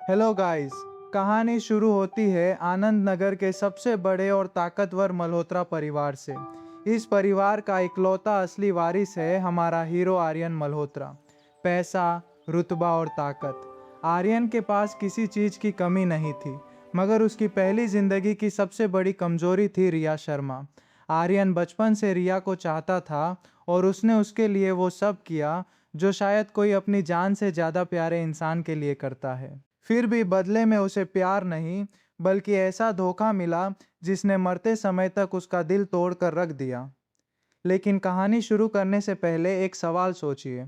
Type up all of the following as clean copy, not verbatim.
Hello guys. कहानी शुरू होती है आनंद नगर के सबसे बड़े और ताकतवर मल्होत्रा परिवार से। इस परिवार का इकलौता असली वारिस है हमारा हीरो आर्यन मल्होत्रा। पैसा, रुतबा और ताकत। आर्यन के पास किसी चीज की कमी नहीं थी, मगर उसकी पहली जिंदगी की सबसे बड़ी कमजोरी थी रिया शर्मा। आर्यन बचपन से रिया को चाहता था और उसने उसके लिए वो सब किया जो शायद कोई अपनी जान से ज्यादा प्यारे इंसान के लिए करता है। फिर भी बदले में उसे प्यार नहीं, बल्कि ऐसा धोखा मिला जिसने मरते समय तक उसका दिल तोड़ कर रख दिया। लेकिन कहानी शुरू करने से पहले एक सवाल सोचिए।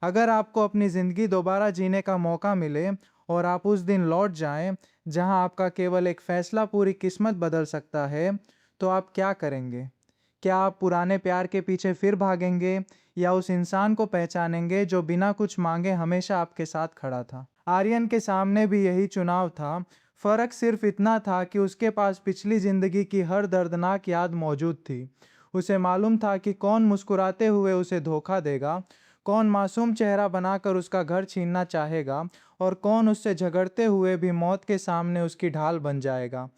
अगर आपको अपनी ज़िंदगी दोबारा जीने का मौका मिले और आप उस दिन लौट जाएं जहां आपका केवल एक फैसला पूरी किस्मत बदल सकता है, तो आप क्या करेंगे? क्या आप पुराने प्यार के पीछे फिर भागेंगे या उस इंसान को पहचानेंगे जो बिना कुछ मांगे हमेशा आपके साथ खड़ा था? आर्यन के सामने भी यही चुनाव था। फर्क सिर्फ इतना था कि उसके पास पिछली जिंदगी की हर दर्दनाक याद मौजूद थी। उसे मालूम था कि कौन मुस्कुराते हुए उसे धोखा देगा, कौन मासूम चेहरा बनाकर उसका घर छीनना चाहेगा और कौन उससे झगड़ते हुए भी मौत के सामने उसकी ढाल बन जाएगा।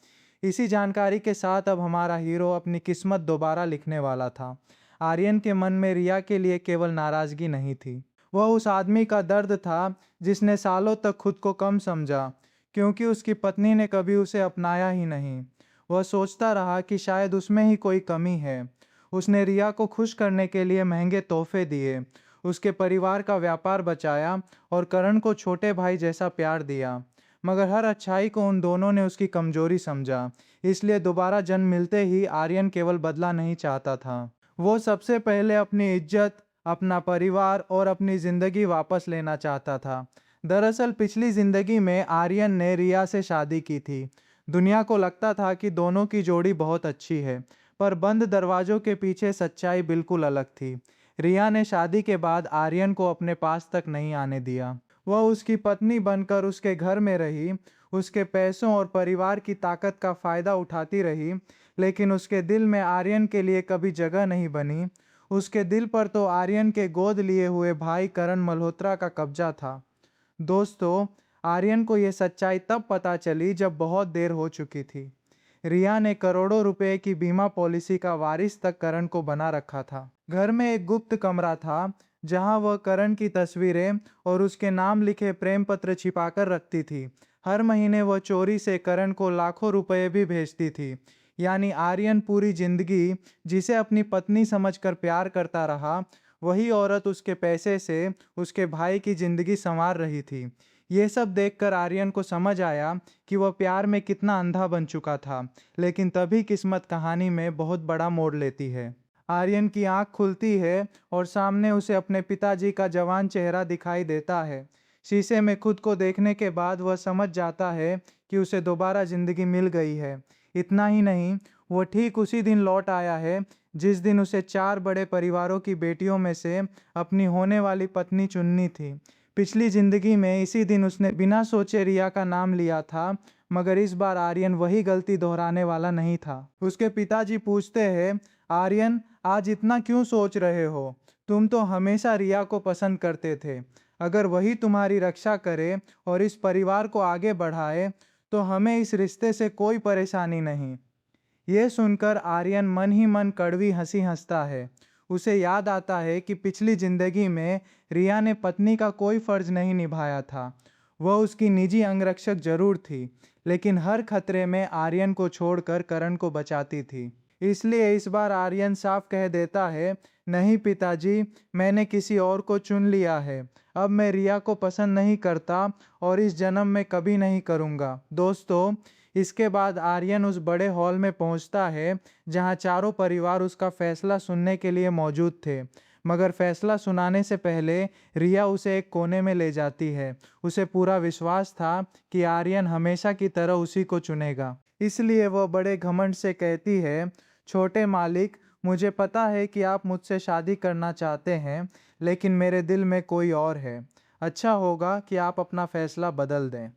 इसी जानकारी के साथ अब हमारा हीरो अपनी किस्मत दोबारा लिखने वाला था। आर्यन के मन में रिया के लिए केवल नाराजगी नहीं थी, वह उस आदमी का दर्द था जिसने सालों तक खुद को कम समझा क्योंकि उसकी पत्नी ने कभी उसे अपनाया ही नहीं। वह सोचता रहा कि शायद उसमें ही कोई कमी है। उसने रिया को खुश करने के लिए महंगे तोहफे दिए, उसके परिवार का व्यापार बचाया और करण को छोटे भाई जैसा प्यार दिया। मगर हर अच्छाई को उन दोनों ने उसकी कमजोरी समझा। इसलिए दोबारा जन्म मिलते ही आर्यन केवल बदला नहीं चाहता था, वो सबसे पहले अपनी इज्जत, अपना परिवार और अपनी जिंदगी वापस लेना चाहता था। दरअसल पिछली जिंदगी में आर्यन ने रिया से शादी की थी। दुनिया को लगता था कि दोनों की जोड़ी बहुत अच्छी है, पर बंद दरवाजों के पीछे सच्चाई बिल्कुल अलग थी। रिया ने शादी के बाद आर्यन को अपने पास तक नहीं आने दिया। वह उसकी पत्नी बनकर उसके घर में रही, उसके पैसों और परिवार की ताकत का फायदा उठाती रही, लेकिन उसके दिल में आर्यन के लिए कभी जगह नहीं बनी। उसके दिल पर तो आर्यन के गोद लिए हुए भाई करण मल्होत्रा का कब्जा था। दोस्तों, आर्यन को यह सच्चाई तब पता चली जब बहुत देर हो चुकी थी। रिया ने करोड़ों रुपए की बीमा पॉलिसी का वारिस तक करण को बना रखा था। घर में एक गुप्त कमरा था जहां वह करण की तस्वीरें और उसके नाम लिखे प्रेम पत्र छिपाकर रखती थी। हर महीने वह चोरी से करण को लाखों रुपए भी भेजती थी। यानी आर्यन पूरी जिंदगी जिसे अपनी पत्नी समझकर प्यार करता रहा, वही औरत उसके पैसे से उसके भाई की जिंदगी संवार रही थी। ये सब देखकर आर्यन को समझ आया कि वह प्यार में कितना अंधा बन चुका था। लेकिन तभी किस्मत कहानी में बहुत बड़ा मोड़ लेती है। आर्यन की आंख खुलती है और सामने उसे अपने पिताजी का जवान चेहरा दिखाई देता है। शीशे में खुद को देखने के बाद वह समझ जाता है कि उसे दोबारा जिंदगी मिल गई है। इतना ही नहीं, वो ठीक उसी दिन लौट आया है जिस दिन उसे चार बड़े परिवारों की बेटियों में से अपनी होने वाली पत्नी चुननी थी। पिछली जिंदगी में इसी दिन उसने बिना सोचे रिया का नाम लिया था, मगर इस बार आर्यन वही गलती दोहराने वाला नहीं था। उसके पिताजी पूछते हैं, आर्यन आज इतना क्यों सोच रहे हो? तुम तो हमेशा रिया को पसंद करते थे। अगर वही तुम्हारी रक्षा करे और इस परिवार को आगे बढ़ाए तो हमें इस रिश्ते से कोई परेशानी नहीं। यह सुनकर आर्यन मन ही मन कड़वी हंसी हंसता है। उसे याद आता है कि पिछली जिंदगी में रिया ने पत्नी का कोई फर्ज नहीं निभाया था। वह उसकी निजी अंगरक्षक जरूर थी, लेकिन हर खतरे में आर्यन को छोड़कर करण को बचाती थी। इसलिए इस बार आर्यन साफ कह देता है, नहीं पिताजी, मैंने किसी और को चुन लिया है। अब मैं रिया को पसंद नहीं करता और इस जन्म में कभी नहीं करूँगा। दोस्तों, इसके बाद आर्यन उस बड़े हॉल में पहुंचता है जहां चारों परिवार उसका फैसला सुनने के लिए मौजूद थे। मगर फैसला सुनाने से पहले रिया उसे एक कोने में ले जाती है। उसे पूरा विश्वास था कि आर्यन हमेशा की तरह उसी को चुनेगा। इसलिए वह बड़े घमंड से कहती है, छोटे मालिक, मुझे पता है कि आप मुझसे शादी करना चाहते हैं, लेकिन मेरे दिल में कोई और है। अच्छा होगा कि आप अपना फैसला बदल दें।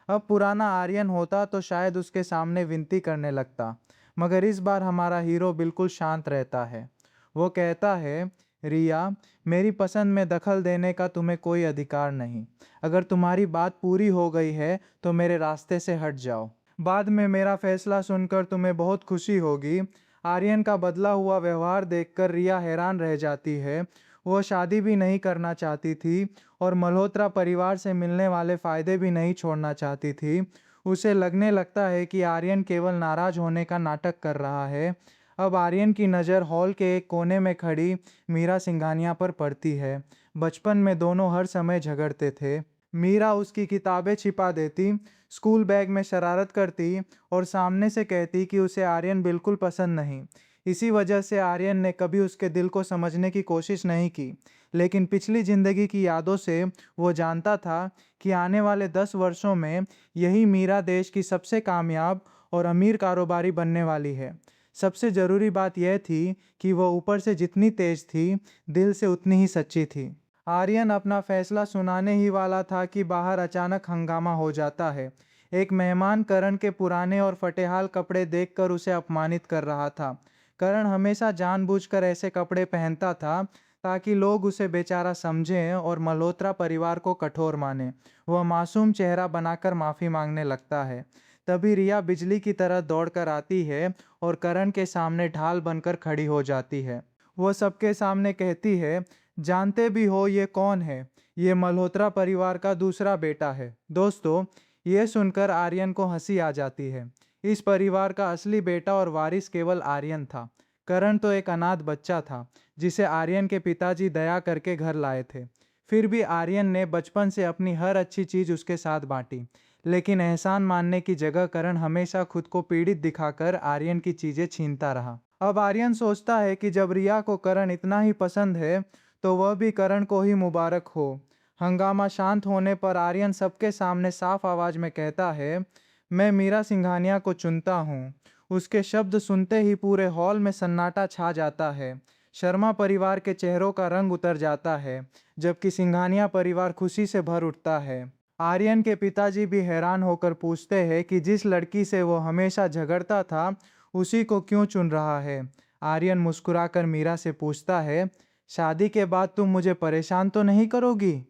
अब पुराना आर्यन होता तो शायद उसके सामने विनती करने लगता, मगर इस बार हमारा हीरो बिल्कुल शांत रहता है। वो कहता है, रिया, मेरी पसंद में दखल देने का तुम्हें कोई अधिकार नहीं। अगर तुम्हारी बात पूरी हो गई है तो मेरे रास्ते से हट जाओ। बाद में मेरा फैसला सुनकर तुम्हें बहुत खुशी होगी। आर्यन का बदला हुआ व्यवहार देखकर रिया हैरान रह जाती है। वो शादी भी नहीं करना चाहती थी और मल्होत्रा परिवार से मिलने वाले फायदे भी नहीं छोड़ना चाहती थी। उसे लगने लगता है कि आर्यन केवल नाराज होने का नाटक कर रहा है। अब आर्यन की नज़र हॉल के एक कोने में खड़ी मीरा सिंघानिया पर पड़ती है। बचपन में दोनों हर समय झगड़ते थे। मीरा उसकी किताबें छिपा देती, स्कूल बैग में शरारत करती और सामने से कहती कि उसे आर्यन बिल्कुल पसंद नहीं। इसी वजह से आर्यन ने कभी उसके दिल को समझने की कोशिश नहीं की। लेकिन पिछली जिंदगी की यादों से वो जानता था कि आने वाले 10 वर्षों में यही मीरा देश की सबसे कामयाब और अमीर कारोबारी बनने वाली है। सबसे ज़रूरी बात यह थी कि वह ऊपर से जितनी तेज थी, दिल से उतनी ही सच्ची थी। आर्यन अपना फैसला सुनाने ही वाला था कि बाहर अचानक हंगामा हो जाता है। एक मेहमान करण के पुराने और फटेहाल कपड़े देखकर उसे अपमानित कर रहा था। करण हमेशा जानबूझकर ऐसे कपड़े पहनता था ताकि लोग उसे बेचारा समझें और मल्होत्रा परिवार को कठोर माने। वह मासूम चेहरा बनाकर माफ़ी मांगने लगता है। तभी रिया बिजली की तरह दौड़कर आती है और करण के सामने ढाल बनकर खड़ी हो जाती है। वो सबके सामने कहती है, जानते भी हो ये कौन है? ये मल्होत्रा परिवार का दूसरा बेटा है। दोस्तों, ये सुनकर आर्यन को हंसी आ जाती है। इस परिवार का असली बेटा और वारिस केवल आर्यन था। करण तो एक अनाथ बच्चा था जिसे आर्यन के पिताजी दया करके घर लाए थे। फिर भी आर्यन ने बचपन से अपनी हर अच्छी चीज उसके साथ बांटी। लेकिन एहसान मानने की जगह करण हमेशा खुद को पीड़ित दिखाकर आर्यन की चीजें छीनता रहा। अब आर्यन सोचता है कि जब रिया को करण इतना ही पसंद है तो वह भी करण को ही मुबारक हो। हंगामा शांत होने पर आर्यन सबके सामने साफ आवाज में कहता है, मैं मीरा सिंघानिया को चुनता हूँ। उसके शब्द सुनते ही पूरे हॉल में सन्नाटा छा जाता है। शर्मा परिवार के चेहरों का रंग उतर जाता है, जबकि सिंघानिया परिवार खुशी से भर उठता है। आर्यन के पिताजी भी हैरान होकर पूछते हैं कि जिस लड़की से वो हमेशा झगड़ता था, उसी को क्यों चुन रहा है। आर्यन मुस्कुराकर मीरा से पूछता है, शादी के बाद तुम मुझे परेशान तो नहीं करोगी?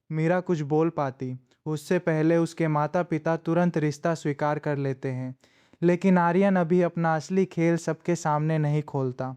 मीरा कुछ बोल पाती, उससे पहले उसके माता पिता तुरंत रिश्ता स्वीकार कर लेते हैं। लेकिन आर्यन अभी अपना असली खेल सबके सामने नहीं खोलता।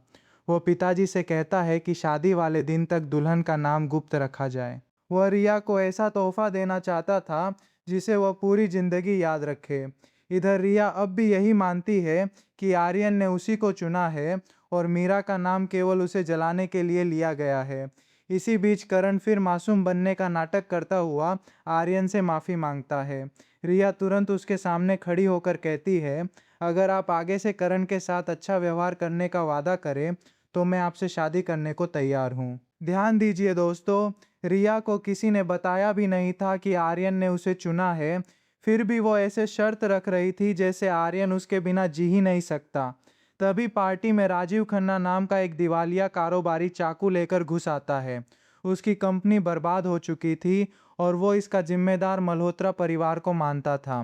वो पिताजी से कहता है कि शादी वाले दिन तक दुल्हन का नाम गुप्त रखा जाए। वह रिया को ऐसा तोहफा देना चाहता था जिसे वह पूरी जिंदगी याद रखे। इधर रिया अब भी यही मानती है कि आर्यन ने उसी को चुना है और मीरा का नाम केवल उसे जलाने के लिए लिया गया है। इसी बीच करण फिर मासूम बनने का नाटक करता हुआ आर्यन से माफ़ी मांगता है। रिया तुरंत उसके सामने खड़ी होकर कहती है, अगर आप आगे से करण के साथ अच्छा व्यवहार करने का वादा करें तो मैं आपसे शादी करने को तैयार हूँ। ध्यान दीजिए दोस्तों, रिया को किसी ने बताया भी नहीं था कि आर्यन ने उसे चुना है। फिर भी वो ऐसे शर्त रख रही थी जैसे आर्यन उसके बिना जी ही नहीं सकता। तभी पार्टी में राजीव खन्ना नाम का एक दिवालिया कारोबारी चाकू लेकर घुस आता है। उसकी कंपनी बर्बाद हो चुकी थी और वो इसका जिम्मेदार मल्होत्रा परिवार को मानता था।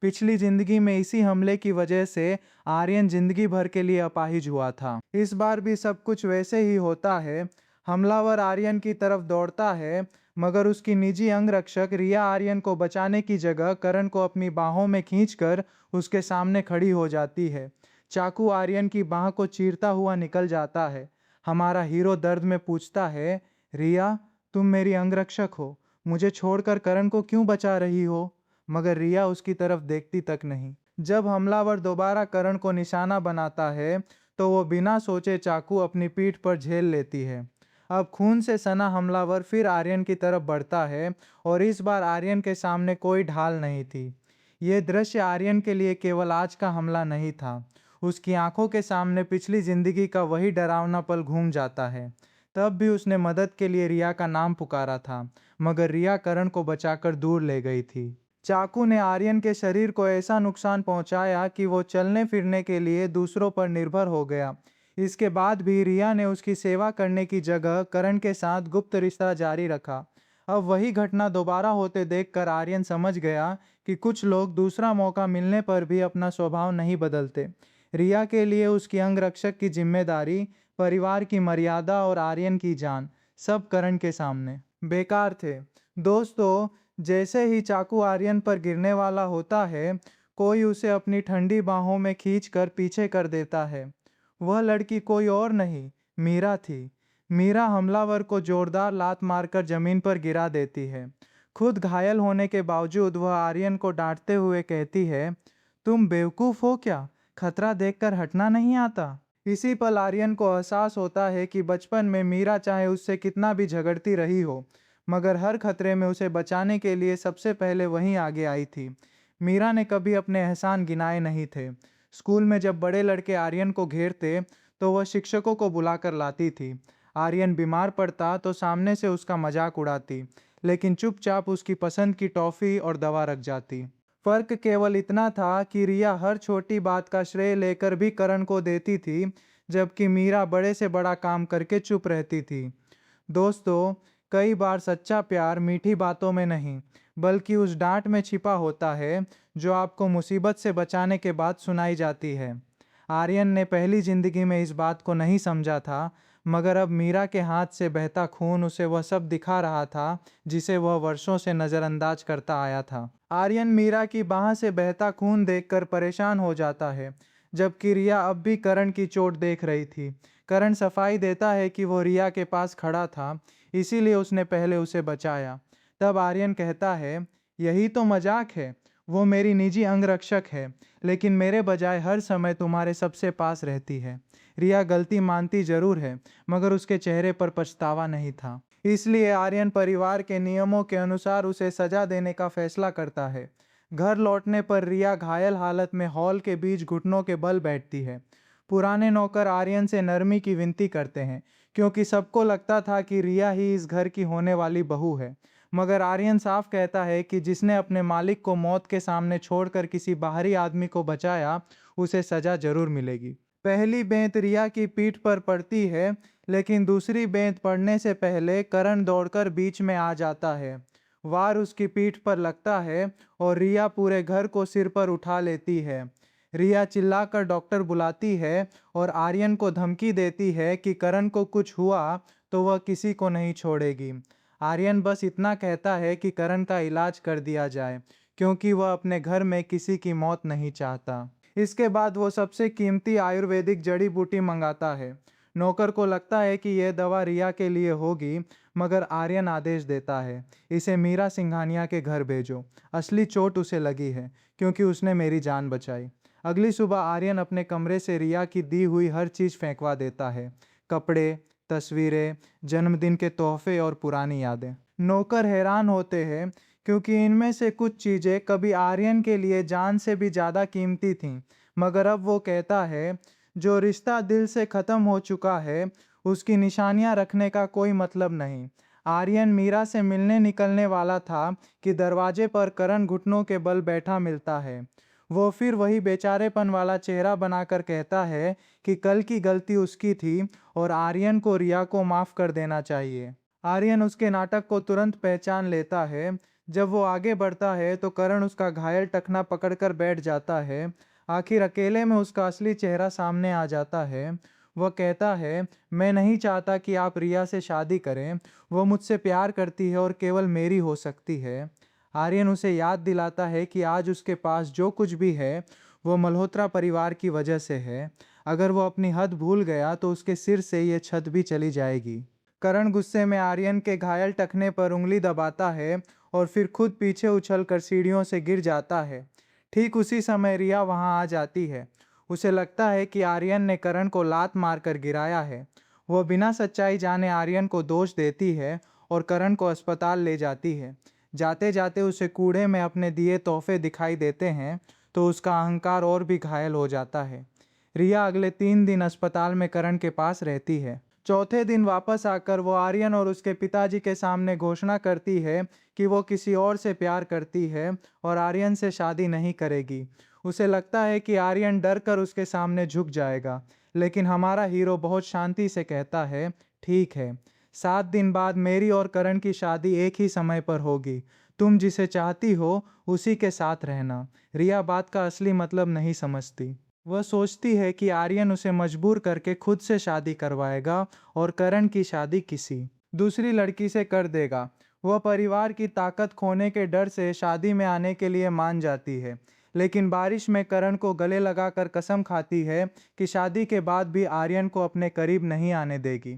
पिछली जिंदगी में इसी हमले की वजह से आर्यन जिंदगी भर के लिए अपाहिज हुआ था। इस बार भी सब कुछ वैसे ही होता है। हमलावर आर्यन की तरफ दौड़ता है, मगर उसकी निजी अंगरक्षक रिया आर्यन को बचाने की जगह करण को अपनी बाहों में खींचकर उसके सामने खड़ी हो जाती है। चाकू आर्यन की बाह को चीरता हुआ निकल जाता है। हमारा हीरो दर्द में पूछता है, रिया, तुम मेरी अंगरक्षक हो, मुझे छोड़कर करण को क्यों बचा रही हो? मगर रिया उसकी तरफ देखती तक नहीं। जब हमलावर दोबारा करण को निशाना बनाता है तो वो बिना सोचे चाकू अपनी पीठ पर झेल लेती है। अब खून से सना हमलावर फिर आर्यन की तरफ बढ़ता है और इस बार आर्यन के सामने कोई ढाल नहीं थी। ये दृश्य आर्यन के लिए केवल आज का हमला नहीं था। उसकी आंखों के सामने पिछली जिंदगी का वही डरावना पल घूम जाता है। तब भी उसने मदद के लिए रिया का नाम पुकारा था, मगर रिया करण को बचाकर दूर ले गई थी। चाकू ने आर्यन के शरीर को ऐसा नुकसान पहुंचाया कि वो चलने फिरने के लिए दूसरों पर निर्भर हो गया। इसके बाद भी रिया ने उसकी सेवा करने की जगह करण के साथ गुप्त रिश्ता जारी रखा। अब वही घटना दोबारा होते देखकर आर्यन समझ गया कि कुछ लोग दूसरा मौका मिलने पर भी अपना स्वभाव नहीं बदलते। रिया के लिए उसकी अंगरक्षक की जिम्मेदारी परिवार की मर्यादा और आर्यन की जान, सब करण के सामने बेकार थे। दोस्तों, जैसे ही चाकू आर्यन पर गिरने वाला होता है, कोई उसे अपनी ठंडी बाहों में खींचकर पीछे कर देता है। वह लड़की कोई और नहीं, मीरा थी। मीरा हमलावर को जोरदार लात मारकर जमीन पर गिरा देती है। खुद घायल होने के बावजूद वह आर्यन को डांटते हुए कहती है, तुम बेवकूफ हो क्या? खतरा देखकर हटना नहीं आता? इसी पल आर्यन को एहसास होता है कि बचपन में मीरा चाहे उससे कितना भी झगड़ती रही हो, मगर हर खतरे में उसे बचाने के लिए सबसे पहले वहीं आगे आई थी। मीरा ने कभी अपने एहसान गिनाए नहीं थे। स्कूल में जब बड़े लड़के आर्यन को घेरते तो वह शिक्षकों को बुलाकर लाती थी। आर्यन बीमार पड़ता तो सामने से उसका मजाक उड़ाती, लेकिन चुपचाप उसकी पसंद की टॉफी और दवा रख जाती। फर्क केवल इतना था कि रिया हर छोटी बात का श्रेय लेकर भी करण को देती थी, जबकि मीरा बड़े से बड़ा काम करके चुप रहती थी। दोस्तों, कई बार सच्चा प्यार मीठी बातों में नहीं, बल्कि उस डांट में छिपा होता है जो आपको मुसीबत से बचाने के बाद सुनाई जाती है। आर्यन ने पहली जिंदगी में इस बात को नहीं समझा था, मगर अब मीरा के हाथ से बहता खून उसे वह सब दिखा रहा था जिसे वह वर्षों से नज़रअंदाज करता आया था। आर्यन मीरा की बाह से बहता खून देखकर परेशान हो जाता है, जबकि रिया अब भी करण की चोट देख रही थी। करण सफाई देता है कि वो रिया के पास खड़ा था, इसीलिए उसने पहले उसे बचाया। तब आर्यन कहता है, यही तो मजाक है। वो मेरी निजी अंगरक्षक है, लेकिन मेरे बजाय हर समय तुम्हारे सबसे पास रहती है। रिया गलती मानती जरूर है, मगर उसके चेहरे पर पछतावा नहीं था। इसलिए आर्यन परिवार के नियमों के अनुसार उसे सजा देने का फैसला करता है। घर लौटने पर रिया घायल हालत में हॉल के बीच घुटनों के बल बैठती है। पुराने नौकर आर्यन से नरमी की विनती करते हैं, क्योंकि सबको लगता था कि रिया ही इस घर की होने वाली बहू है। मगर आर्यन साफ कहता है कि जिसने अपने मालिक को मौत के सामने छोड़कर किसी बाहरी आदमी को बचाया, उसे सजा जरूर मिलेगी। पहली बेंत रिया की पीठ पर पड़ती है, लेकिन दूसरी बेंत पड़ने से पहले करण दौड़कर बीच में आ जाता है। वार उसकी पीठ पर लगता है और रिया पूरे घर को सिर पर उठा लेती है। रिया चिल्लाकर डॉक्टर बुलाती है और आर्यन को धमकी देती है कि करण को कुछ हुआ तो वह किसी को नहीं छोड़ेगी। आर्यन बस इतना कहता है कि करण का इलाज कर दिया जाए, क्योंकि वह अपने घर में किसी की मौत नहीं चाहता। इसके बाद वो सबसे कीमती आयुर्वेदिक जड़ी बूटी मंगाता है। नौकर को लगता है कि यह दवा रिया के लिए होगी, मगर आर्यन आदेश देता है, इसे मीरा सिंघानिया के घर भेजो। असली चोट उसे लगी है, क्योंकि उसने मेरी जान बचाई। अगली सुबह आर्यन अपने कमरे से रिया की दी हुई हर चीज़ फेंकवा देता है। कपड़े, तस्वीरें, जन्मदिन के तोहफे और पुरानी यादें। नौकर हैरान होते हैं, क्योंकि इनमें से कुछ चीज़ें कभी आर्यन के लिए जान से भी ज़्यादा कीमती थीं। मगर अब वो कहता है, जो रिश्ता दिल से ख़त्म हो चुका है, उसकी निशानियां रखने का कोई मतलब नहीं। आर्यन मीरा से मिलने निकलने वाला था कि दरवाजे पर करण घुटनों के बल बैठा मिलता है। वो फिर वही बेचारेपन वाला चेहरा बनाकर कहता है कि कल की गलती उसकी थी और आर्यन को रिया को माफ़ कर देना चाहिए। आर्यन उसके नाटक को तुरंत पहचान लेता है। जब वो आगे बढ़ता है तो करण उसका घायल टखना पकड़कर बैठ जाता है। आखिर अकेले में उसका असली चेहरा सामने आ जाता है। वह कहता है, मैं नहीं चाहता कि आप रिया से शादी करें। वो मुझसे प्यार करती है और केवल मेरी हो सकती है। आर्यन उसे याद दिलाता है कि आज उसके पास जो कुछ भी है वो मल्होत्रा परिवार की वजह से है। अगर वो अपनी हद भूल गया तो उसके सिर से ये छत भी चली जाएगी। करण गुस्से में आर्यन के घायल टखने पर उंगली दबाता है और फिर खुद पीछे उछलकर सीढ़ियों से गिर जाता है। ठीक उसी समय रिया वहां आ जाती है। उसे लगता है कि आर्यन ने करण को लात मारकर गिराया है। वह बिना सच्चाई जाने आर्यन को दोष देती है और करण को अस्पताल ले जाती है। जाते जाते उसे कूड़े में अपने दिए तोहफे दिखाई देते हैं तो उसका अहंकार और भी घायल हो जाता है। रिया अगले 3 दिन अस्पताल में करण के पास रहती है। चौथे दिन वापस आकर वो आर्यन और उसके पिताजी के सामने घोषणा करती है कि वो किसी और से प्यार करती है और आर्यन से शादी नहीं करेगी। उसे लगता है कि आर्यन डर कर उसके सामने झुक जाएगा, लेकिन हमारा हीरो बहुत शांति से कहता है, ठीक है, 7 दिन बाद मेरी और करण की शादी एक ही समय पर होगी। तुम जिसे चाहती हो उसी के साथ रहना। रिया बात का असली मतलब नहीं समझती। वह सोचती है कि आर्यन उसे मजबूर करके खुद से शादी करवाएगा और करण की शादी किसी दूसरी लड़की से कर देगा। वह परिवार की ताकत खोने के डर से शादी में आने के लिए मान जाती है, लेकिन बारिश में करण को गले लगाकर कसम खाती है कि शादी के बाद भी आर्यन को अपने करीब नहीं आने देगी।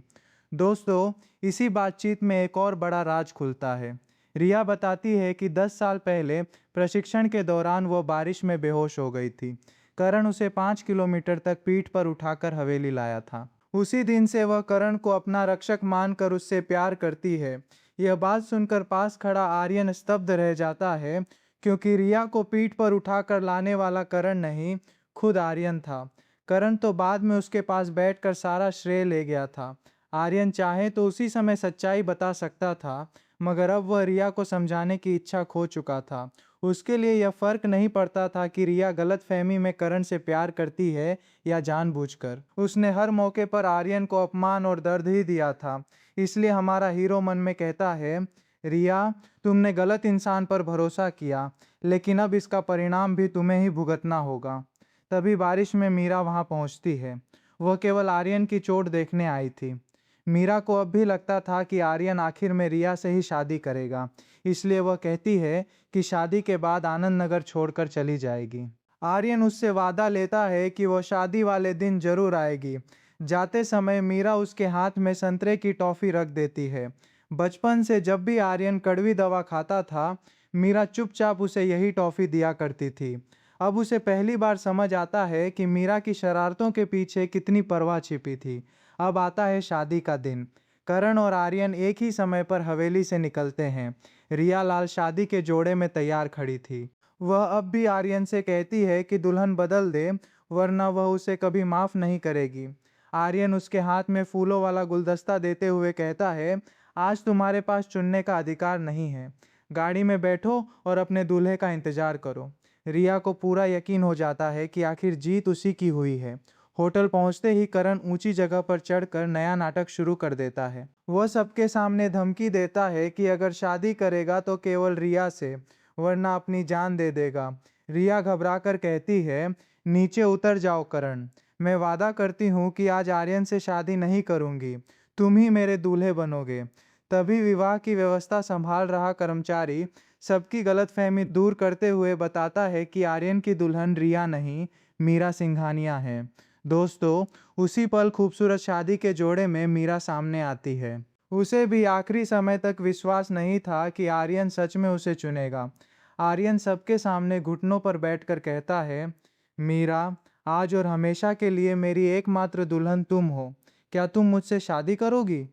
दोस्तों, इसी बातचीत में एक और बड़ा राज खुलता है। रिया बताती है कि 10 साल पहले प्रशिक्षण के दौरान वह बारिश में बेहोश हो गई थी। करण उसे 5 किलोमीटर तक पीठ पर उठाकर हवेली लाया था। उसी दिन से वह करण को अपना रक्षक मानकर उससे प्यार करती है। यह बात सुनकर पास खड़ा आर्यन स्तब्ध रह जाता है, क्योंकि रिया को पीठ पर उठाकर लाने वाला करण नहीं, खुद आर्यन था। करण तो बाद में उसके पास बैठकर सारा श्रेय ले गया था। आर्यन चाहे तो उसी समय सच्चाई बता सकता था, मगर अब वह रिया को समझाने की इच्छा खो चुका था। उसके लिए यह फर्क नहीं पड़ता था कि रिया गलतफहमी में करण से प्यार करती है या जानबूझकर। उसने हर मौके पर आर्यन को अपमान और दर्द ही दिया था। इसलिए हमारा हीरो मन में कहता है, रिया, तुमने गलत इंसान पर भरोसा किया, लेकिन अब इसका परिणाम भी तुम्हें ही भुगतना होगा। तभी बारिश में मीरा वहां पहुंचती है। वह केवल आर्यन की चोट देखने आई थी। मीरा को अब भी लगता था कि आर्यन आखिर में रिया से ही शादी करेगा, इसलिए वह कहती है कि शादी के बाद आनंद नगर छोड़कर चली जाएगी। आर्यन उससे वादा लेता है कि वह शादी वाले दिन जरूर आएगी। जाते समय मीरा उसके हाथ में संतरे की टॉफी रख देती है। बचपन से जब भी आर्यन कड़वी दवा खाता था, मीरा चुपचाप उसे यही टॉफी दिया करती थी। अब उसे पहली बार समझ आता है कि मीरा की शरारतों के पीछे कितनी परवाह छिपी थी। अब आता है शादी का दिन। करण और आर्यन एक ही समय पर हवेली से निकलते हैं। रिया लाल शादी के जोड़े में तैयार खड़ी थी। वह अब भी आर्यन से कहती है कि दुल्हन बदल दे, वरना वह उसे कभी माफ नहीं करेगी। आर्यन उसके हाथ में फूलों वाला गुलदस्ता देते हुए कहता है, आज तुम्हारे पास चुनने का अधिकार नहीं है। गाड़ी में बैठो और अपने दूल्हे का इंतजार करो। रिया को पूरा यकीन हो जाता है कि आखिर जीत उसी की हुई है। होटल पहुंचते ही करण ऊंची जगह पर चढ़कर नया नाटक शुरू कर देता है। वह सबके सामने धमकी देता है कि अगर शादी करेगा तो केवल रिया से, वरना अपनी जान दे देगा। रिया घबराकर कहती है, नीचे उतर जाओ करण, मैं वादा करती हूँ कि आज आर्यन से शादी नहीं करूँगी, तुम ही मेरे दूल्हे बनोगे। तभी विवाह की व्यवस्था संभाल रहा कर्मचारी सबकी गलतफहमी दूर करते हुए बताता है कि आर्यन की दुल्हन रिया नहीं, मीरा सिंघानिया है। दोस्तों, उसी पल खूबसूरत शादी के जोड़े में मीरा सामने आती है। उसे भी आखिरी समय तक विश्वास नहीं था कि आर्यन सच में उसे चुनेगा। आर्यन सबके सामने घुटनों पर बैठकर कहता है, मीरा, आज और हमेशा के लिए मेरी एकमात्र दुल्हन तुम हो। क्या तुम मुझसे शादी करोगी?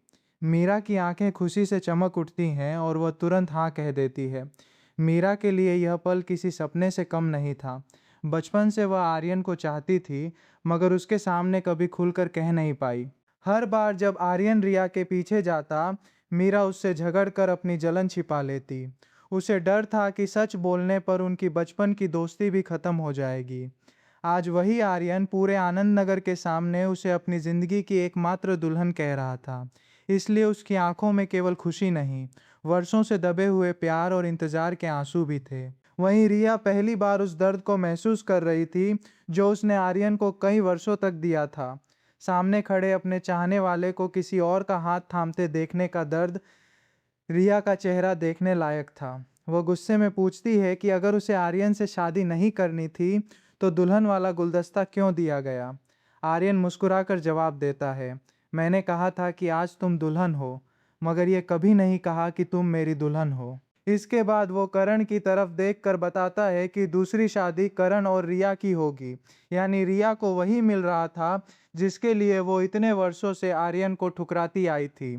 मीरा की आंखें खुशी से चमक उठती हैं और वह तुरंत हाँ कह देती है। मीरा के लिए यह पल किसी सपने से कम नहीं था। बचपन से वह आर्यन को चाहती थी, मगर उसके सामने कभी खुलकर कह नहीं पाई। हर बार जब आर्यन रिया के पीछे जाता, मीरा उससे झगड़कर अपनी जलन छिपा लेती। उसे डर था कि सच बोलने पर उनकी बचपन की दोस्ती भी खत्म हो जाएगी। आज वही आर्यन पूरे आनंद नगर के सामने उसे अपनी जिंदगी की एकमात्र दुल्हन कह रहा था। इसलिए उसकी आंखों में केवल खुशी नहीं, वर्षों से दबे हुए प्यार और इंतजार के आंसू भी थे। वहीं रिया पहली बार उस दर्द को महसूस कर रही थी जो उसने आर्यन को कई वर्षों तक दिया था। सामने खड़े अपने चाहने वाले को किसी और का हाथ थामते देखने का दर्द रिया का चेहरा देखने लायक था। वह गुस्से में पूछती है कि अगर उसे आर्यन से शादी नहीं करनी थी तो दुल्हन वाला गुलदस्ता क्यों दिया गया। आर्यन मुस्कुराकर जवाब देता है, मैंने कहा था कि आज तुम दुल्हन हो, मगर यह कभी नहीं कहा कि तुम मेरी दुल्हन हो। इसके बाद वो करण की तरफ देखकर बताता है कि दूसरी शादी करण और रिया की होगी, यानी रिया को वही मिल रहा था जिसके लिए वो इतने वर्षों से आर्यन को ठुकराती आई थी।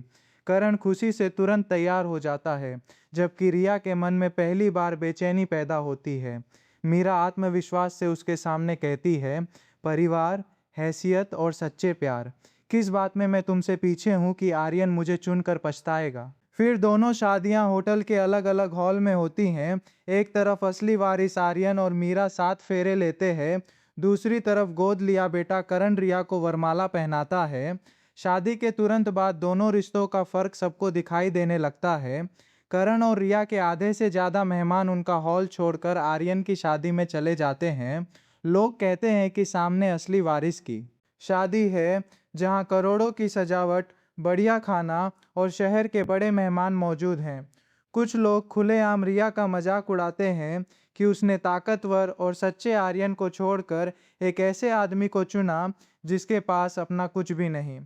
करण खुशी से तुरंत तैयार हो जाता है, जबकि रिया के मन में पहली बार बेचैनी पैदा होती है। मीरा आत्मविश्वास से उसके सामने कहती है, परिवार, हैसियत और सच्चे प्यार, किस बात में मैं तुमसे पीछे हूँ कि आर्यन मुझे चुनकर पछताएगा। फिर दोनों शादियां होटल के अलग अलग हॉल में होती हैं। एक तरफ असली वारिस आर्यन और मीरा 7 फेरे लेते हैं, दूसरी तरफ गोद लिया बेटा करण रिया को वरमाला पहनाता है। शादी के तुरंत बाद दोनों रिश्तों का फर्क सबको दिखाई देने लगता है। करण और रिया के आधे से ज़्यादा मेहमान उनका हॉल छोड़कर आर्यन की शादी में चले जाते हैं। लोग कहते हैं कि सामने असली वारिस की शादी है, जहां करोड़ों की सजावट, बढ़िया खाना और शहर के बड़े मेहमान मौजूद हैं। कुछ लोग खुलेआम रिया का मजाक उड़ाते हैं कि उसने ताकतवर और सच्चे आर्यन को छोड़कर एक ऐसे आदमी को चुना जिसके पास अपना कुछ भी नहीं।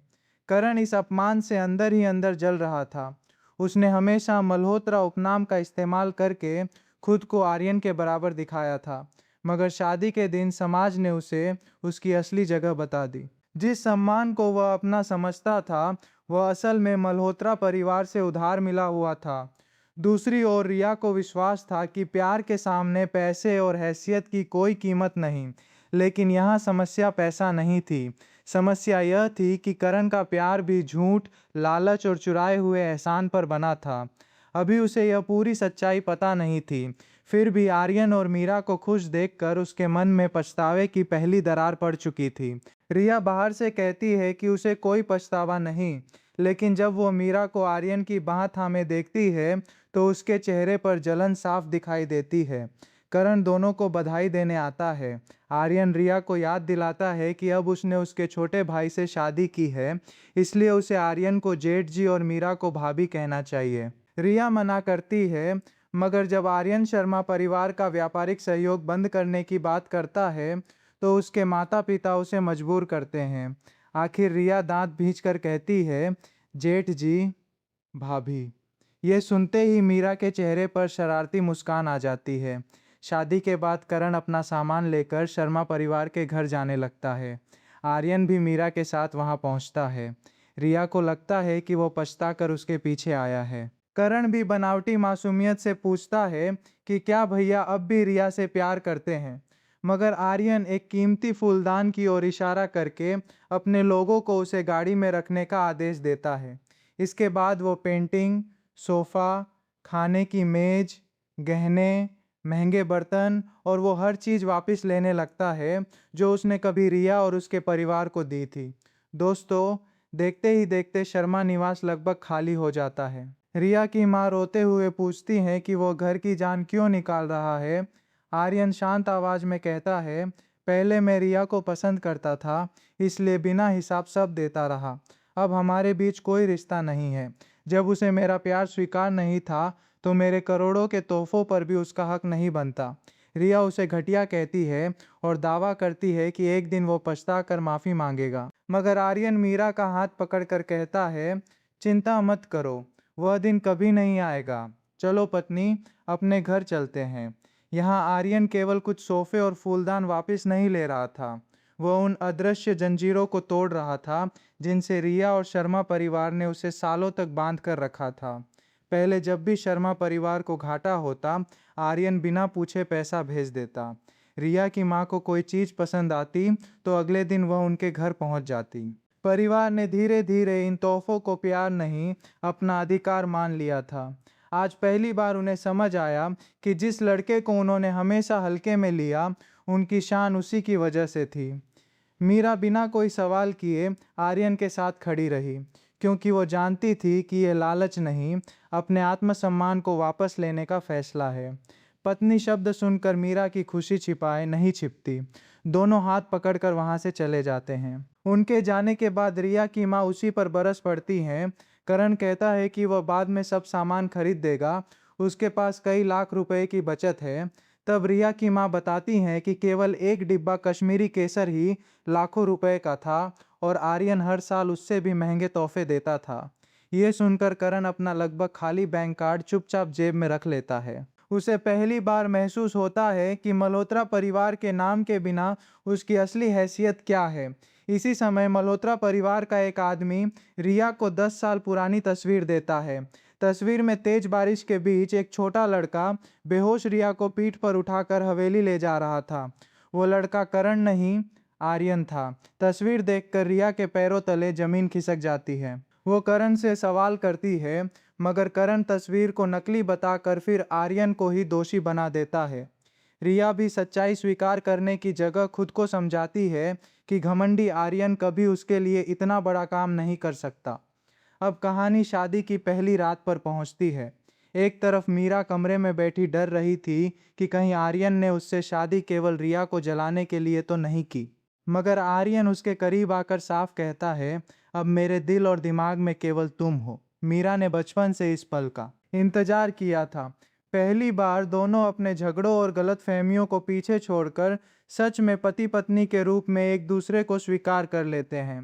करण इस अपमान से अंदर ही अंदर जल रहा था। उसने हमेशा मल्होत्रा उपनाम का इस्तेमाल करके खुद को आर्यन के बराबर दिखाया था, मगर शादी के दिन समाज ने उसे उसकी असली जगह बता दी। जिस सम्मान को वह अपना समझता था, वह असल में मल्होत्रा परिवार से उधार मिला हुआ था। दूसरी ओर रिया को विश्वास था कि प्यार के सामने पैसे और हैसियत की कोई कीमत नहीं, लेकिन यहाँ समस्या पैसा नहीं थी। समस्या यह थी कि करण का प्यार भी झूठ, लालच और चुराए हुए एहसान पर बना था। अभी उसे यह पूरी सच्चाई पता नहीं थी। फिर भी आर्यन और मीरा को खुश देखकर उसके मन में पछतावे की पहली दरार पड़ चुकी थी। रिया बाहर से कहती है कि उसे कोई पछतावा नहीं, लेकिन जब वो मीरा को आर्यन की बाह थामे देखती है तो उसके चेहरे पर जलन साफ दिखाई देती है। करण दोनों को बधाई देने आता है। आर्यन रिया को याद दिलाता है कि अब उसने उसके छोटे भाई से शादी की है, इसलिए उसे आर्यन को जेठ जी और मीरा को भाभी कहना चाहिए। रिया मना करती है, मगर जब आर्यन शर्मा परिवार का व्यापारिक सहयोग बंद करने की बात करता है तो उसके माता पिता उसे मजबूर करते हैं। आखिर रिया दांत भींचकर कहती है, जेठ जी, भाभी। ये सुनते ही मीरा के चेहरे पर शरारती मुस्कान आ जाती है। शादी के बाद करण अपना सामान लेकर शर्मा परिवार के घर जाने लगता है। आर्यन भी मीरा के साथ वहां पहुंचता है। रिया को लगता है कि वो पछताकर उसके पीछे आया है। करण भी बनावटी मासूमियत से पूछता है कि क्या भैया अब भी रिया से प्यार करते हैं, मगर आर्यन एक कीमती फूलदान की ओर इशारा करके अपने लोगों को उसे गाड़ी में रखने का आदेश देता है। इसके बाद वो पेंटिंग, सोफ़ा, खाने की मेज, गहने, महंगे बर्तन और वो हर चीज़ वापस लेने लगता है जो उसने कभी रिया और उसके परिवार को दी थी। दोस्तों, देखते ही देखते शर्मा निवास लगभग खाली हो जाता है। रिया की माँ रोते हुए पूछती हैं कि वो घर की जान क्यों निकाल रहा है। आर्यन शांत आवाज में कहता है, पहले मैं रिया को पसंद करता था, इसलिए बिना हिसाब सब देता रहा। अब हमारे बीच कोई रिश्ता नहीं है। जब उसे मेरा प्यार स्वीकार नहीं था तो मेरे करोड़ों के तोहफों पर भी उसका हक नहीं बनता। रिया उसे घटिया कहती है और दावा करती है कि एक दिन वो पछता कर माफ़ी मांगेगा, मगर आर्यन मीरा का हाथ पकड़कर कहता है, चिंता मत करो, वह दिन कभी नहीं आएगा। चलो पत्नी, अपने घर चलते हैं। यहाँ आर्यन केवल कुछ सोफे और फूलदान वापस नहीं ले रहा था, वह उन अदृश्य जंजीरों को तोड़ रहा था जिनसे रिया और शर्मा परिवार ने उसे सालों तक बांध कर रखा था। पहले जब भी शर्मा परिवार को घाटा होता, आर्यन बिना पूछे पैसा भेज देता। रिया की माँ को कोई चीज़ पसंद आती तो अगले दिन वह उनके घर पहुंच जाती। परिवार ने धीरे धीरे इन तोहफों को प्यार नहीं, अपना अधिकार मान लिया था। आज पहली बार उन्हें समझ आया कि जिस लड़के को उन्होंने हमेशा हल्के में लिया, उनकी शान उसी की वजह से थी। मीरा बिना कोई सवाल किए आर्यन के साथ खड़ी रही, क्योंकि वो जानती थी कि यह लालच नहीं, अपने आत्मसम्मान को वापस लेने का फैसला है। पत्नी शब्द सुनकर मीरा की खुशी छिपाए नहीं छिपती। दोनों हाथ पकड़कर वहां से चले जाते हैं। उनके जाने के बाद रिया की माँ उसी पर बरस पड़ती हैं। करण कहता है कि वह बाद में सब सामान खरीद देगा, उसके पास कई लाख रुपए की बचत है। तब रिया की माँ बताती हैं कि केवल एक डिब्बा कश्मीरी केसर ही लाखों रुपए का था और आर्यन हर साल उससे भी महंगे तोहफे देता था। ये सुनकर करण अपना लगभग खाली बैंक कार्ड चुपचाप जेब में रख लेता है। उसे पहली बार महसूस होता है कि मल्होत्रा परिवार के नाम के बिना उसकी असली हैसियत क्या है। इसी समय मल्होत्रा परिवार का एक आदमी रिया को 10 साल पुरानी तस्वीर देता है। तस्वीर में तेज बारिश के बीच एक छोटा लड़का बेहोश रिया को पीठ पर उठाकर हवेली ले जा रहा था। वो लड़का करण नहीं, आर्यन था। तस्वीर देखकर रिया के पैरों तले जमीन खिसक जाती है। वो करण से सवाल करती है, मगर करण तस्वीर को नकली बताकर फिर आर्यन को ही दोषी बना देता है। रिया भी सच्चाई स्वीकार करने की जगह खुद को समझाती है कि घमंडी आर्यन कभी उसके लिए इतना बड़ा काम नहीं कर सकता। अब कहानी शादी की पहली रात पर पहुंचती है। एक तरफ मीरा कमरे में बैठी डर रही थी कि कहीं आर्यन ने उससे शादी केवल रिया को जलाने के लिए तो नहीं की। मगर आर्यन उसके करीब आकर साफ कहता है, अब मेरे दिल और दिमाग में केवल तुम हो। मीरा ने बचपन से इस पल का इंतजार किया था। पहली बार दोनों अपने झगड़ों और गलतफहमियों को पीछे छोड़कर सच में पति पत्नी के रूप में एक दूसरे को स्वीकार कर लेते हैं।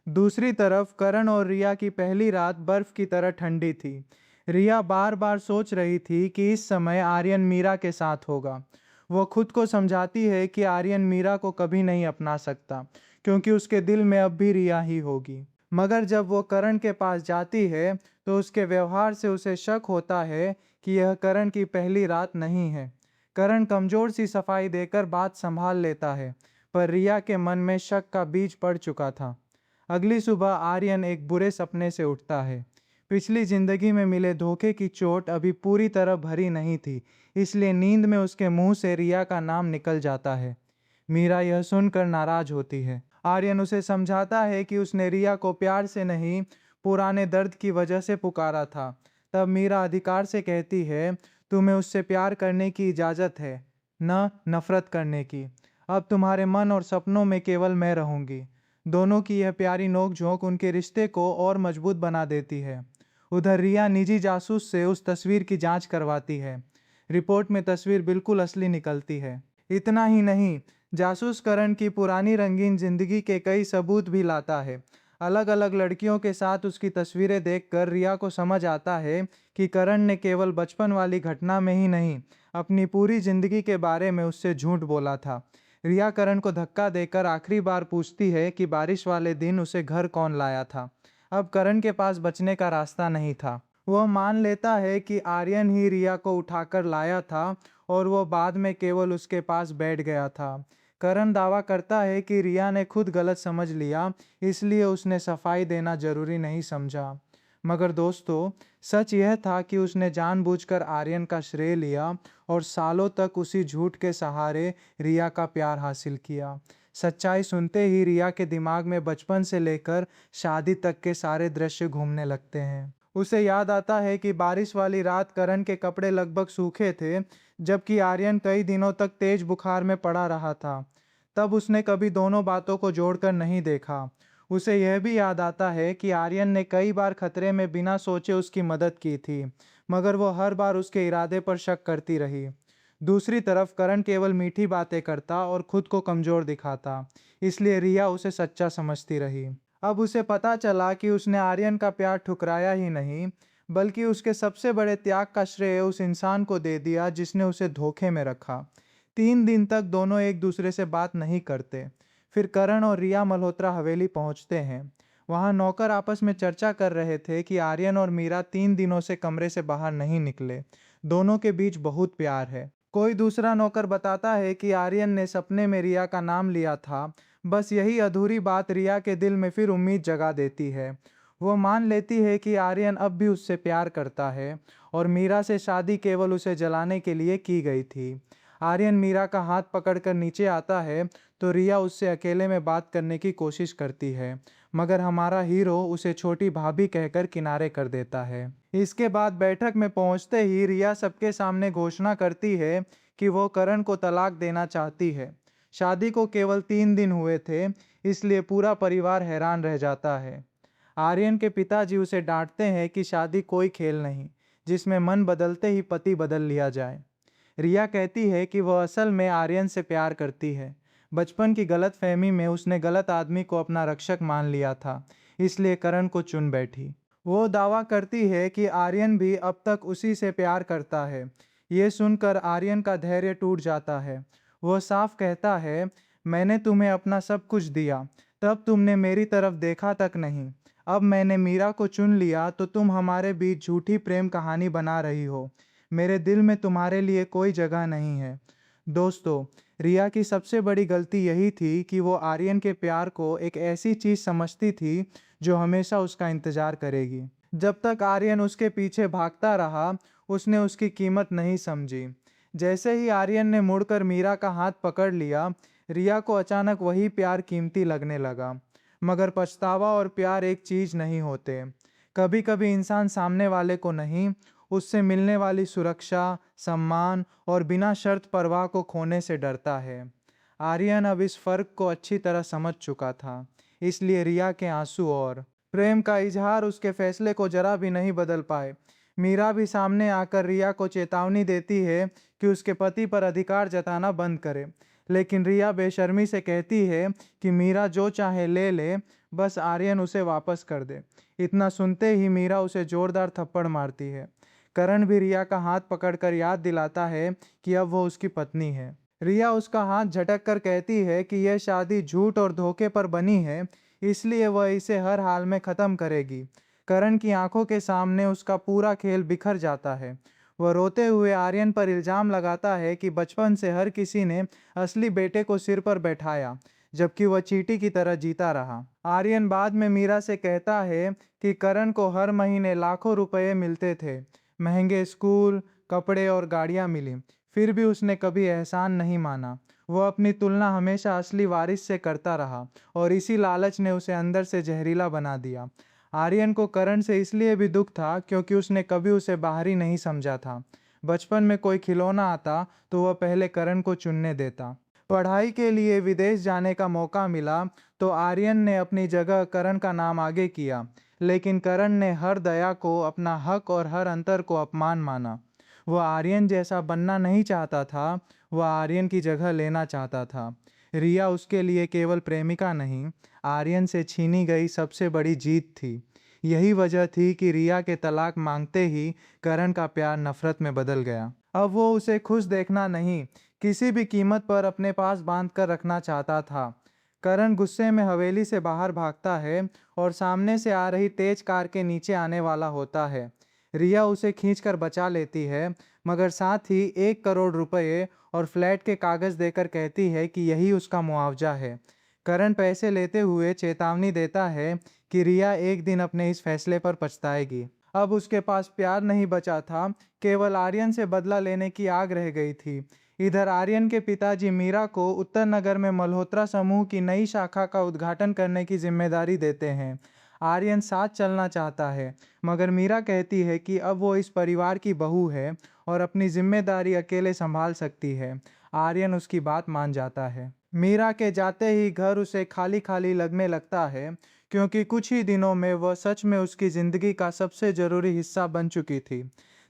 दूसरी तरफ करण और रिया की पहली रात बर्फ की तरह ठंडी थी। रिया बार बार सोच रही थी कि इस समय आर्यन मीरा के साथ होगा। वो खुद को समझाती है कि आर्यन मीरा को कभी नहीं अपना सकता, क्योंकि उसके दिल में अब भी रिया ही होगी। मगर जब वो करण के पास जाती है तो उसके व्यवहार से उसे शक होता है कि यह करण की पहली रात नहीं है। करण कमजोर सी सफाई देकर बात संभाल लेता है, पर रिया के मन में शक का बीज पड़ चुका था। अगली सुबह आर्यन एक बुरे सपने से उठता है। पिछली जिंदगी में मिले धोखे की चोट अभी पूरी तरह भरी नहीं थी, इसलिए नींद में उसके मुंह से रिया का नाम निकल जाता है। मीरा यह सुनकर नाराज होती है। आर्यन उसे समझाता है कि उसने रिया को प्यार से नहीं, पुराने दर्द की वजह से पुकारा था। तब मीरा अधिकार से कहती है, तुम्हें उससे प्यार करने की इजाज़त है, न नफरत करने की। अब तुम्हारे मन और सपनों में केवल मैं रहूंगी। दोनों की यह प्यारी नोक-झोंक उनके रिश्ते को और मजबूत बना देती है। उधर रिया निजी जासूस से उस तस्वीर की जांच करवाती है। रिपोर्ट में तस्वीर बिल्कुल असली निकलती है। इतना ही नहीं, जासूस करण की पुरानी रंगीन जिंदगी के कई सबूत भी लाता है। अलग अलग लड़कियों के साथ उसकी तस्वीरें देखकर रिया को समझ आता है कि करण ने केवल बचपन वाली घटना में ही नहीं, अपनी पूरी जिंदगी के बारे में उससे झूठ बोला था। रिया करण को धक्का देकर आखिरी बार पूछती है कि बारिश वाले दिन उसे घर कौन लाया था। अब करण के पास बचने का रास्ता नहीं था। वह मान लेता है कि आर्यन ही रिया को उठाकर लाया था और वो बाद में केवल उसके पास बैठ गया था। करण दावा करता है कि रिया ने खुद गलत समझ लिया, इसलिए उसने सफाई देना जरूरी नहीं समझा। मगर दोस्तों, सच यह था कि उसने जानबूझकर आर्यन का श्रेय लिया और सालों तक उसी झूठ के सहारे रिया का प्यार हासिल किया। सच्चाई सुनते ही रिया के दिमाग में बचपन से लेकर शादी तक के सारे दृश्य घूमने लगते हैं। उसे याद आता है कि बारिश वाली रात करण के कपड़े लगभग सूखे थे, जबकि आर्यन कई दिनों तक तेज बुखार में पड़ा रहा था। तब उसने कभी दोनों बातों को जोड़कर नहीं देखा। उसे यह भी याद आता है कि आर्यन ने कई बार खतरे में बिना सोचे उसकी मदद की थी, मगर वो हर बार उसके इरादे पर शक करती रही। दूसरी तरफ करण केवल मीठी बातें करता और खुद को कमजोर दिखाता, इसलिए रिया उसे सच्चा समझती रही। अब उसे पता चला कि उसने आर्यन का प्यार ठुकराया ही नहीं, बल्कि उसके सबसे बड़े त्याग का श्रेय उस इंसान को दे दिया जिसने उसे धोखे में रखा। 3 दिन तक दोनों एक दूसरे से बात नहीं करते। फिर करण और रिया मल्होत्रा हवेली पहुंचते हैं। वहां नौकर आपस में चर्चा कर रहे थे कि आर्यन और मीरा 3 दिनों से कमरे से बाहर नहीं निकले। दोनों के बीच बहुत प्यार है। कोई दूसरा नौकर बताता है कि आर्यन ने सपने में रिया का नाम लिया था। बस यही अधूरी बात रिया के दिल में फिर उम्मीद जगा देती है। वो मान लेती है कि आर्यन अब भी उससे प्यार करता है और मीरा से शादी केवल उसे जलाने के लिए की गई थी। आर्यन मीरा का हाथ पकड़कर नीचे आता है तो रिया उससे अकेले में बात करने की कोशिश करती है, मगर हमारा हीरो उसे छोटी भाभी कहकर किनारे कर देता है। इसके बाद बैठक में पहुंचते ही रिया सबके सामने घोषणा करती है कि वो करण को तलाक देना चाहती है। शादी को केवल 3 दिन हुए थे, इसलिए पूरा परिवार हैरान रह जाता है। आर्यन के पिताजी उसे डांटते हैं कि शादी कोई खेल नहीं, जिसमें मन बदलते ही पति बदल लिया जाए। रिया कहती है कि वह असल में आर्यन से प्यार करती है। बचपन की गलतफहमी में उसने गलत आदमी को अपना रक्षक मान लिया था, इसलिए करण को चुन बैठी। वो दावा करती है कि आर्यन भी अब तक उसी से प्यार करता है। ये सुनकर आर्यन का धैर्य टूट जाता है। वह साफ कहता है, मैंने तुम्हें अपना सब कुछ दिया, तब तुमने मेरी तरफ देखा तक नहीं। अब मैंने मीरा को चुन लिया तो तुम हमारे बीच झूठी प्रेम कहानी बना रही हो। मेरे दिल में तुम्हारे लिए कोई जगह नहीं है। दोस्तों, रिया की सबसे बड़ी गलती यही थी कि वो आर्यन के प्यार को एक ऐसी चीज समझती थी जो हमेशा उसका इंतजार करेगी। जब तक आर्यन उसके पीछे भागता रहा, उसने उसकी कीमत नहीं समझी। जैसे ही आर्यन ने मुड़कर मीरा का हाथ पकड़ लिया, रिया को अचानक वही प्यार कीमती लगने लगा। मगर पछतावा और प्यार एक चीज नहीं होते। कभी कभी इंसान सामने वाले को नहीं, उससे मिलने वाली सुरक्षा, सम्मान और बिना शर्त परवाह को खोने से डरता है। आर्यन अब इस फर्क को अच्छी तरह समझ चुका था, इसलिए रिया के आंसू और प्रेम का इजहार उसके फैसले को जरा भी नहीं बदल पाए। मीरा भी सामने आकर रिया को चेतावनी देती है कि उसके पति पर अधिकार जताना बंद करे, लेकिन रिया बेशर्मी से कहती है कि मीरा जो चाहे ले ले, बस आर्यन उसे वापस कर दे। इतना सुनते ही मीरा उसे जोरदार थप्पड़ मारती है। करण भी रिया का हाथ पकड़कर याद दिलाता है कि अब वो उसकी पत्नी है। रिया उसका हाथ झटक कर कहती है कि यह शादी झूठ और धोखे पर बनी है, इसलिए वह इसे हर हाल में ख़त्म करेगी। करण की आंखों के सामने उसका पूरा खेल बिखर जाता है। वह रोते हुए आर्यन पर इल्ज़ाम लगाता है कि बचपन से हर किसी ने असली बेटे को सिर पर बैठाया, जबकि वह चींटी की तरह जीता रहा। आर्यन बाद में मीरा से कहता है कि करण को हर महीने लाखों रुपए मिलते थे, महंगे स्कूल, कपड़े और गाड़ियां मिली, फिर भी उसने कभी एहसान नहीं माना। वह अपनी तुलना हमेशा असली वारिस से करता रहा और इसी लालच ने उसे अंदर से जहरीला बना दिया। आर्यन को करण से इसलिए भी दुख था क्योंकि उसने कभी उसे बाहरी नहीं समझा था। बचपन में कोई खिलौना आता तो वह पहले करण को चुनने देता। पढ़ाई के लिए विदेश जाने का मौका मिला तो आर्यन ने अपनी जगह करण का नाम आगे किया, लेकिन करण ने हर दया को अपना हक और हर अंतर को अपमान माना। वह आर्यन जैसा बनना नहीं चाहता था, वह आर्यन की जगह लेना चाहता था। रिया उसके लिए केवल प्रेमिका नहीं, आर्यन से छीनी गई सबसे बड़ी जीत थी। यही वजह थी कि रिया के तलाक मांगते ही करण का प्यार नफरत में बदल गया। अब वो उसे खुश देखना नहीं, किसी भी कीमत पर अपने पास बांध कर रखना चाहता था। करण गुस्से में हवेली से बाहर भागता है और सामने से आ रही तेज कार के नीचे आने वाला होता है। रिया उसे खींचकर बचा लेती है, मगर साथ ही 1 करोड़ रुपए और फ्लैट के कागज देकर कहती है कि यही उसका मुआवजा है। करण पैसे लेते हुए चेतावनी देता है कि रिया एक दिन अपने इस फैसले पर पछताएगी। अब उसके पास प्यार नहीं बचा था, केवल आर्यन से बदला लेने की आग रह गई थी। इधर आर्यन के पिताजी मीरा को उत्तर नगर में मल्होत्रा समूह की नई शाखा का उद्घाटन करने की जिम्मेदारी देते हैं। आर्यन साथ चलना चाहता है, मगर मीरा कहती है कि अब वो इस परिवार की बहू है और अपनी जिम्मेदारी अकेले संभाल सकती है। आर्यन उसकी बात मान जाता है। मीरा के जाते ही घर उसे खाली खाली लगने लगता है, क्योंकि कुछ ही दिनों में वह सच में उसकी जिंदगी का सबसे जरूरी हिस्सा बन चुकी थी।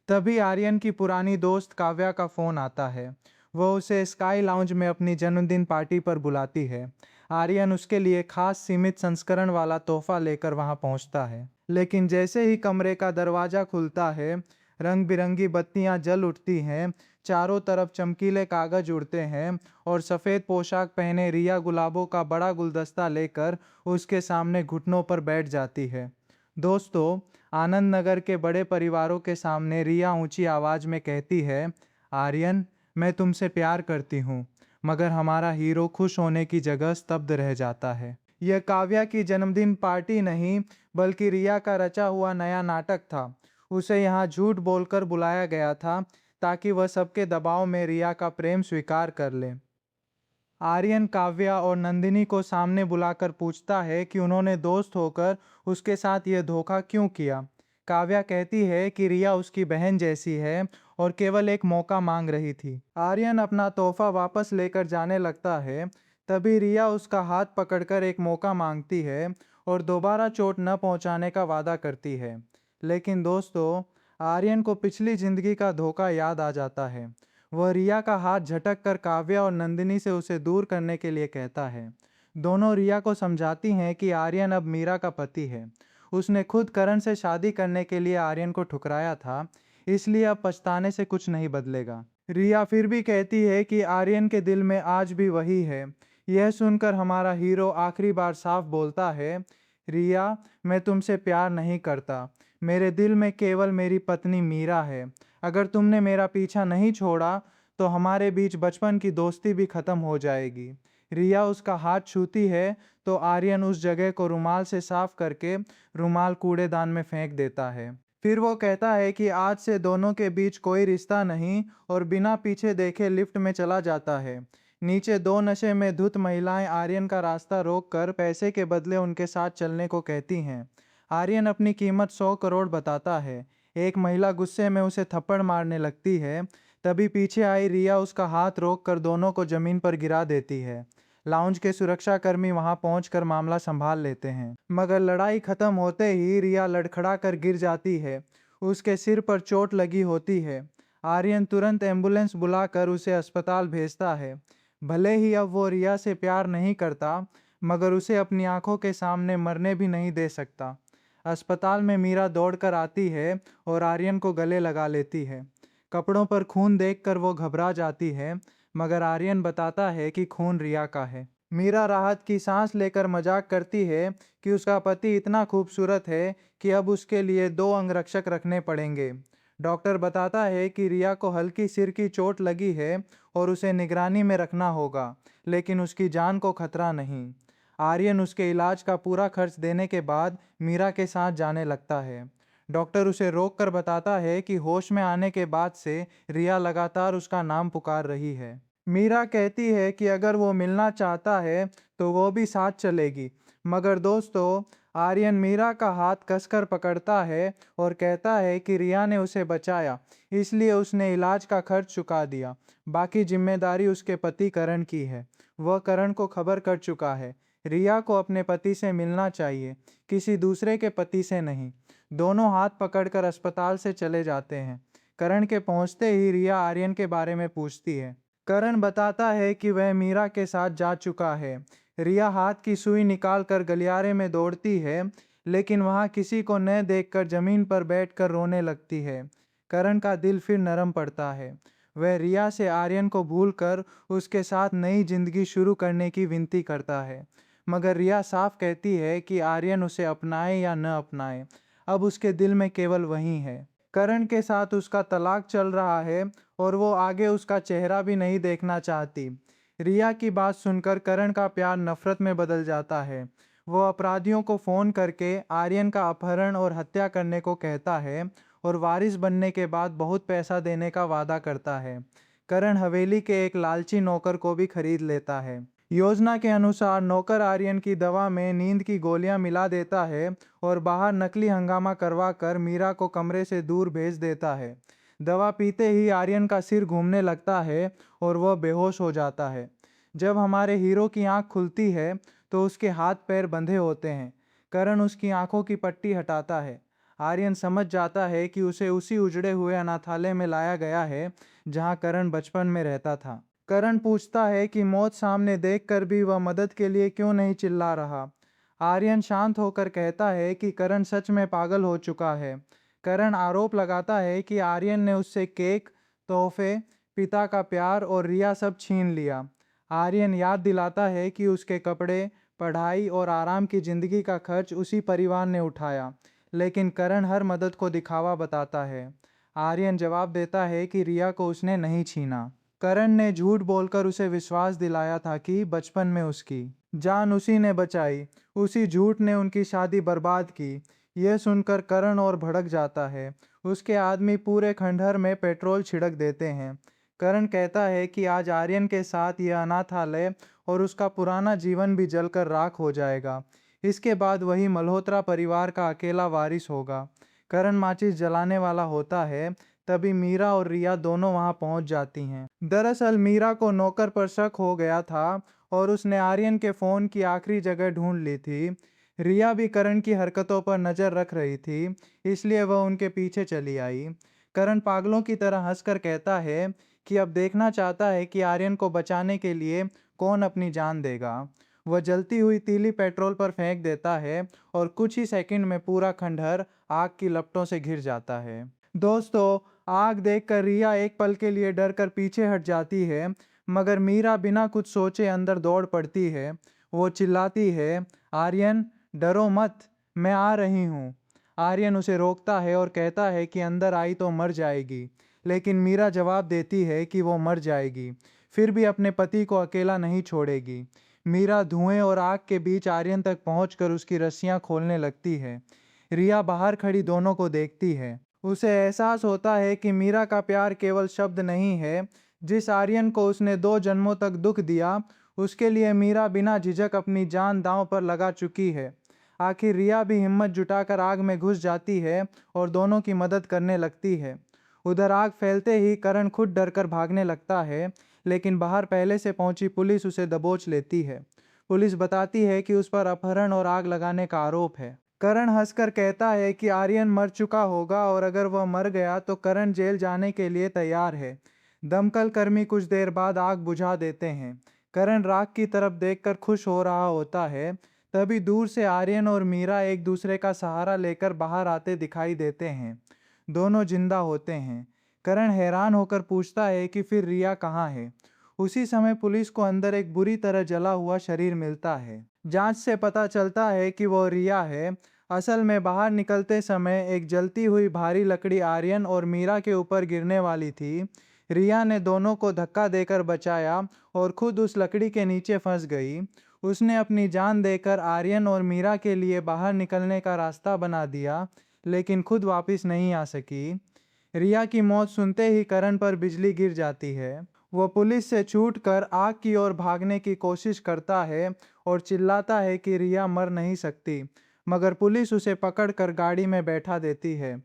तभी आर्यन की पुरानी दोस्त काव्या का फोन आता है। वह उसे स्काई लाउंज में अपनी जन्मदिन पार्टी पर बुलाती है। आर्यन उसके लिए खास सीमित संस्करण वाला तोहफा लेकर वहां पहुंचता है, लेकिन जैसे ही कमरे का दरवाजा खुलता है, रंग बिरंगी बत्तियां जल उठती हैं, चारों तरफ चमकीले कागज उड़ते हैं और सफ़ेद पोशाक पहने रिया गुलाबों का बड़ा गुलदस्ता लेकर उसके सामने घुटनों पर बैठ जाती है। दोस्तों, आनंद नगर के बड़े परिवारों के सामने रिया ऊंची आवाज में कहती है, आर्यन, मैं तुमसे प्यार करती हूँ। मगर हमारा हीरो खुश होने की जगह स्तब्ध रह जाता है। यह काव्या की जन्मदिन पार्टी नहीं, बल्कि रिया का रचा हुआ नया नाटक था। उसे यहाँ झूठ बोलकर बुलाया गया था ताकि वह सबके दबाव में रिया का प्रेम स्वीकार कर ले। आर्यन काव्या और नंदिनी को सामने बुलाकर पूछता है कि उन्होंने दोस्त होकर उसके साथ यह धोखा क्यों किया। काव्या कहती है कि रिया उसकी बहन जैसी है और केवल एक मौका मांग रही थी। आर्यन अपना तोहफा वापस लेकर जाने लगता है, तभी रिया उसका हाथ पकड़कर एक मौका मांगती है और दोबारा चोट न पहुंचाने का वादा करती है। लेकिन दोस्तों, आर्यन को पिछली जिंदगी का धोखा याद आ जाता है। वह रिया का हाथ झटक कर काव्या और नंदिनी से उसे दूर करने के लिए कहता है। दोनों रिया को समझाती हैं कि आर्यन अब मीरा का पति है। उसने खुद करण से शादी करने के लिए आर्यन को ठुकराया था, इसलिए अब पछताने से कुछ नहीं बदलेगा। रिया फिर भी कहती है कि आर्यन के दिल में आज भी वही है। यह सुनकर हमारा हीरो आखिरी बार साफ बोलता है, रिया, मैं तुमसे प्यार नहीं करता। मेरे दिल में केवल मेरी पत्नी मीरा है। अगर तुमने मेरा पीछा नहीं छोड़ा तो हमारे बीच बचपन की दोस्ती भी खत्म हो जाएगी। रिया उसका हाथ छूती है तो आर्यन उस जगह को रुमाल से साफ करके रुमाल कूड़ेदान में फेंक देता है। फिर वो कहता है कि आज से दोनों के बीच कोई रिश्ता नहीं और बिना पीछे देखे लिफ्ट में चला जाता है। नीचे दो नशे में धुत महिलाएं आर्यन का रास्ता रोककर पैसे के बदले उनके साथ चलने को कहती हैं। आर्यन अपनी कीमत 100 करोड़ बताता है। एक महिला गुस्से में उसे थप्पड़ मारने लगती है। तभी पीछे आई रिया उसका हाथ रोककर दोनों को जमीन पर गिरा देती है। लाउंज के सुरक्षाकर्मी वहां पहुंचकर मामला संभाल लेते हैं, मगर लड़ाई खत्म होते ही रिया लड़खड़ा कर गिर जाती है। उसके सिर पर चोट लगी होती है। आर्यन तुरंत एम्बुलेंस बुलाकर उसे अस्पताल भेजता है। भले ही अब वो रिया से प्यार नहीं करता, मगर उसे अपनी आंखों के सामने मरने भी नहीं दे सकता। अस्पताल में मीरा दौड़कर आती है और आर्यन को गले लगा लेती है। कपड़ों पर खून देखकर वो घबरा जाती है, मगर आर्यन बताता है कि खून रिया का है। मीरा राहत की सांस लेकर मजाक करती है कि उसका पति इतना खूबसूरत है कि अब उसके लिए 2 अंगरक्षक रखने पड़ेंगे। डॉक्टर बताता है कि रिया को हल्की सिर की चोट लगी है और उसे निगरानी में रखना होगा, लेकिन उसकी जान को खतरा नहीं। आर्यन उसके इलाज का पूरा खर्च देने के बाद मीरा के साथ जाने लगता है। डॉक्टर उसे रोक कर बताता है कि होश में आने के बाद से रिया लगातार उसका नाम पुकार रही है। मीरा कहती है कि अगर वो मिलना चाहता है तो वो भी साथ चलेगी, मगर दोस्तों, आर्यन मीरा का हाथ कसकर पकड़ता है और कहता है कि रिया ने उसे बचाया, इसलिए उसने इलाज का खर्च चुका दिया। बाकी जिम्मेदारी उसके पति करण की है। वह करण को खबर कर चुका है। रिया को अपने पति से मिलना चाहिए, किसी दूसरे के पति से नहीं। दोनों हाथ पकड़कर अस्पताल से चले जाते हैं। करण के पहुंचते ही रिया आर्यन के बारे में पूछती है। करण बताता है कि वह मीरा के साथ जा चुका है। रिया हाथ की सुई निकालकर गलियारे में दौड़ती है, लेकिन वहां किसी को न देखकर जमीन पर बैठकर रोने लगती है। करण का दिल फिर नरम पड़ता है। वह रिया से आर्यन को भूलकर उसके साथ नई जिंदगी शुरू करने की विनती करता है, मगर रिया साफ कहती है कि आर्यन उसे अपनाए या न अपनाए, अब उसके दिल में केवल वही है। करण के साथ उसका तलाक चल रहा है और वो आगे उसका चेहरा भी नहीं देखना चाहती। रिया की बात सुनकर करण का प्यार नफरत में बदल जाता है। वो अपराधियों को फोन करके आर्यन का अपहरण और हत्या करने को कहता है और वारिस बनने के बाद बहुत पैसा देने का वादा करता है। करण हवेली के एक लालची नौकर को भी खरीद लेता है। योजना के अनुसार नौकर आर्यन की दवा में नींद की गोलियां मिला देता है और बाहर नकली हंगामा करवा कर मीरा को कमरे से दूर भेज देता है। दवा पीते ही आर्यन का सिर घूमने लगता है और वह बेहोश हो जाता है। जब हमारे हीरो की आंख खुलती है तो उसके हाथ पैर बंधे होते हैं। करण उसकी आंखों की पट्टी हटाता है। आर्यन समझ जाता है कि उसे उसी उजड़े हुए अनाथालय में लाया गया है जहां करण बचपन में रहता था। करण पूछता है कि मौत सामने देखकर भी वह मदद के लिए क्यों नहीं चिल्ला रहा। आर्यन शांत होकर कहता है कि करण सच में पागल हो चुका है। करण आरोप लगाता है कि आर्यन ने उससे केक, तोहफे, पिता का प्यार और रिया सब छीन लिया। आर्यन याद दिलाता है कि उसके कपड़े, पढ़ाई और आराम की जिंदगी का खर्च उसी परिवार ने उठाया, लेकिन करण हर मदद को दिखावा बताता है। आर्यन जवाब देता है कि रिया को उसने नहीं छीना। करण ने झूठ बोलकर उसे विश्वास दिलाया था कि बचपन में उसकी जान उसी ने बचाई। उसी झूठ ने उनकी शादी बर्बाद की। यह सुनकर करण और भड़क जाता है। उसके आदमी पूरे खंडहर में पेट्रोल छिड़क देते हैं। करण कहता है कि आज आर्यन के साथ यह अनाथालय और उसका पुराना जीवन भी जलकर राख हो जाएगा। इसके बाद वही मल्होत्रा परिवार का अकेला वारिस होगा। करण माचिस जलाने वाला होता है, तभी मीरा और रिया दोनों वहां पहुंच जाती हैं। दरअसल मीरा को नौकर पर शक हो गया था और उसने आर्यन के फोन की आखिरी जगह ढूंढ ली थी। रिया भी करण की हरकतों पर नजर रख रही थी, इसलिए वह उनके पीछे चली आई। करण पागलों की तरह हंसकर कहता है कि अब देखना चाहता है कि आर्यन को बचाने के लिए कौन अपनी जान देगा। वह जलती हुई तीली पेट्रोल पर फेंक देता है और कुछ ही सेकंड में पूरा खंडहर आग की लपटों से घिर जाता है। दोस्तों, आग देखकर रिया एक पल के लिए डर कर पीछे हट जाती है, मगर मीरा बिना कुछ सोचे अंदर दौड़ पड़ती है। वो चिल्लाती है, आर्यन डरो मत, मैं आ रही हूँ। आर्यन उसे रोकता है और कहता है कि अंदर आई तो मर जाएगी, लेकिन मीरा जवाब देती है कि वो मर जाएगी, फिर भी अपने पति को अकेला नहीं छोड़ेगी। मीरा धुएं और आग के बीच आर्यन तक पहुंचकर उसकी रस्सियां खोलने लगती है। रिया बाहर खड़ी दोनों को देखती है। उसे एहसास होता है कि मीरा का प्यार केवल शब्द नहीं है। जिस आर्यन को उसने 2 जन्मों तक दुख दिया, उसके लिए मीरा बिना झिझक अपनी जान दांव पर लगा चुकी है। आखिर रिया भी हिम्मत जुटाकर आग में घुस जाती है और दोनों की मदद करने लगती है। उधर आग फैलते ही करण खुद डरकर भागने लगता है, लेकिन बाहर पहले से पहुंची पुलिस उसे दबोच लेती है। पुलिस बताती है कि उस पर अपहरण और आग लगाने का आरोप है। करण हंसकर कहता है कि आर्यन मर चुका होगा और अगर वह मर गया तो करण जेल जाने के लिए तैयार है। दमकल कर्मी कुछ देर बाद आग बुझा देते हैं। करण राख की तरफ देखकर खुश हो रहा होता है। तभी दूर से आर्यन और मीरा एक दूसरे का सहारा लेकर बाहर आते दिखाई देते हैं। दोनों जिंदा होते हैं। करण हैरान होकर पूछता है कि फिर रिया कहाँ है। उसी समय पुलिस को अंदर एक बुरी तरह जला हुआ शरीर मिलता है। जांच से पता चलता है कि वो रिया है। असल में बाहर निकलते समय एक जलती हुई भारी लकड़ी आर्यन और मीरा के ऊपर गिरने वाली थी। रिया ने दोनों को धक्का देकर बचाया और खुद उस लकड़ी के नीचे फंस गई। उसने अपनी जान देकर आर्यन और मीरा के लिए बाहर निकलने का रास्ता बना दिया, लेकिन खुद वापस नहीं आ सकी। रिया की मौत सुनते ही करण पर बिजली गिर जाती है। वो पुलिस से छूटकर आग की ओर भागने की कोशिश करता है और चिल्लाता है कि रिया मर नहीं सकती, मगर पुलिस उसे पकड़कर गाड़ी में बैठा देती है।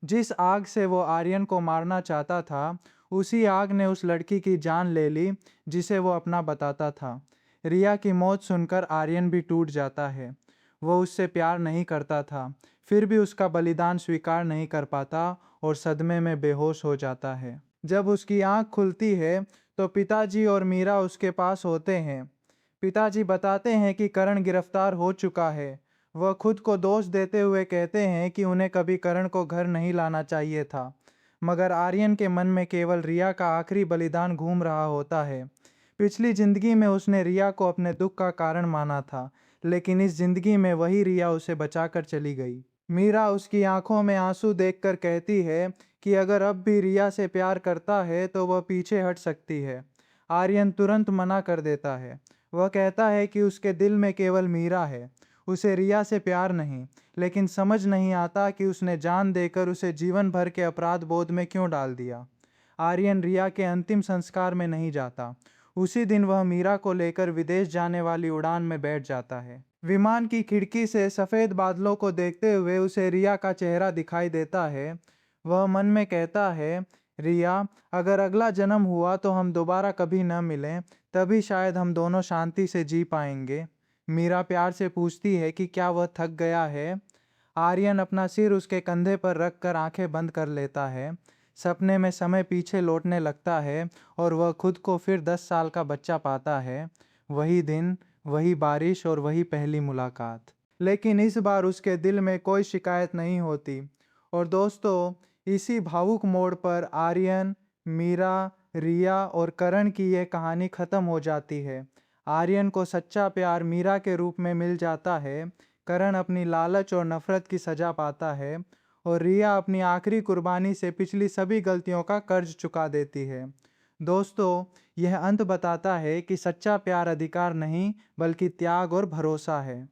जिस आग से वो आर्यन को मारना चाहता था, उसी आग ने उस लड़की की जान ले ली जिसे वो अपना बताता था। रिया की मौत सुनकर आर्यन भी टूट जाता है। वो उससे प्यार नहीं करता था, फिर भी उसका बलिदान स्वीकार नहीं कर पाता और सदमे में बेहोश हो जाता है। जब उसकी आंख खुलती है तो पिताजी और मीरा उसके पास होते हैं। पिताजी बताते हैं कि करण गिरफ्तार हो चुका है। वह खुद को दोष देते हुए कहते हैं कि उन्हें कभी करण को घर नहीं लाना चाहिए था, मगर आर्यन के मन में केवल रिया का आखिरी बलिदान घूम रहा होता है। पिछली जिंदगी में उसने रिया को अपने दुख का कारण माना था, लेकिन इस जिंदगी में वही रिया उसे बचाकर चली गई। मीरा उसकी आंखों में आंसू देखकर कहती है कि अगर अब भी रिया से प्यार करता है तो वह पीछे हट सकती है। आर्यन तुरंत मना कर देता है। वह कहता है कि उसके दिल में केवल मीरा है, उसे रिया से प्यार नहीं। लेकिन समझ नहीं आता कि उसने जान देकर उसे जीवन भर के अपराध बोध में क्यों डाल दिया। आर्यन रिया के अंतिम संस्कार में नहीं जाता। उसी दिन वह मीरा को लेकर विदेश जाने वाली उड़ान में बैठ जाता है। विमान की खिड़की से सफ़ेद बादलों को देखते हुए उसे रिया का चेहरा दिखाई देता है। वह मन में कहता है, रिया, अगर अगला जन्म हुआ तो हम दोबारा कभी न मिलें, तभी शायद हम दोनों शांति से जी पाएंगे। मीरा प्यार से पूछती है कि क्या वह थक गया है। आर्यन अपना सिर उसके कंधे पर रखकर आंखें बंद कर लेता है। सपने में समय पीछे लौटने लगता है और वह खुद को फिर 10 साल का बच्चा पाता है। वही दिन, वही बारिश और वही पहली मुलाकात। लेकिन इस बार उसके दिल में कोई शिकायत नहीं होती। और दोस्तों, इसी भावुक मोड़ पर आर्यन, मीरा, रिया और करण की यह कहानी ख़त्म हो जाती है। आर्यन को सच्चा प्यार मीरा के रूप में मिल जाता है। करण अपनी लालच और नफरत की सजा पाता है और रिया अपनी आखिरी कुर्बानी से पिछली सभी गलतियों का कर्ज चुका देती है। दोस्तों, यह अंत बताता है कि सच्चा प्यार अधिकार नहीं बल्कि त्याग और भरोसा है।